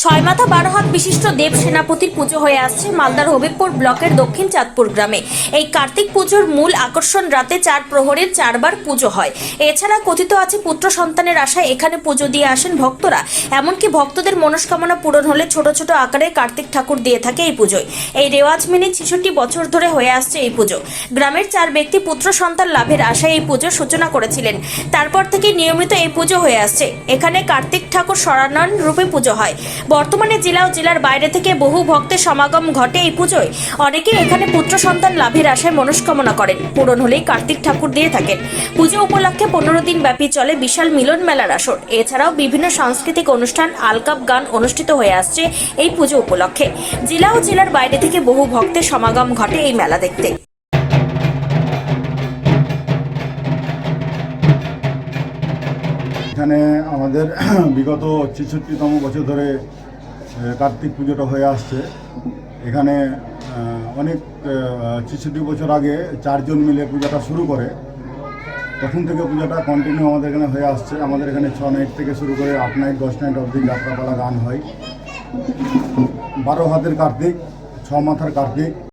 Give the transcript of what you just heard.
ছয় মাথা 12 হাত বিশিষ্ট দেব সেনাপতির পুজো হয়ে আসছে মালদার হবিবপুর ব্লকের দক্ষিণ চাঁদপুর গ্রামে। এই কার্তিক পুজোর মূল আকর্ষণ রাতে 4 প্রহরের 4বার পুজো হয়। এছাড়া কথিত আছে পুত্র সন্তানের আশায় এখানে পুজো দিয়ে আসেন ভক্তরা। এমনকি ভক্তদের মনস্কামনা পূরণ হলে ছোট ছোট আকারে কার্তিক ঠাকুর দিয়ে থাকে এই পুজোয়। এই রেওয়াজ মেনে 66 বছর ধরে হয়ে আসছে এই পুজো। গ্রামের 4 ব্যক্তি পুত্র সন্তান লাভের আশায় এই পুজোর সূচনা করেছিলেন। তারপর থেকে নিয়মিত এই পুজো হয়ে আসছে। এখানে কার্তিক ঠাকুর সরানন রূপে পুজো হয়। বর্তমানে জেলা ও জেলার বাইরে থেকে বহু ভক্তের সমাগম ঘটে এই পুজোয়। অনেকে এখানে পুত্র সন্তান লাভের আশায় মনস্কামনা করেন, পূরণ হলেই কার্তিক ঠাকুর দিয়ে থাকেন। পুজো উপলক্ষে 15 দিন ব্যাপী চলে বিশাল মিলন মেলার আসর। এছাড়াও বিভিন্ন সাংস্কৃতিক অনুষ্ঠান, আলকাপ গান অনুষ্ঠিত হয়ে আসছে এই পুজো উপলক্ষে। জেলা ও জেলার বাইরে থেকে বহু ভক্তের সমাগম ঘটে এই মেলা দেখতে। এখানে আমাদের বিগত 66তম বছর ধরে কার্তিক পুজোটা হয়ে আসছে। এখানে অনেক 66 বছর আগে 4 জন মিলে পূজাটা শুরু করে। তখন থেকে পূজাটা কন্টিনিউ আমাদের এখানে হয়ে আসছে। আমাদের এখানে 6 নাইট থেকে শুরু করে 8 নাইট 10 নাইট অবধি যাত্রাপালা গান হয়। 12 হাতের কার্তিক, 6 মাথার কার্তিক।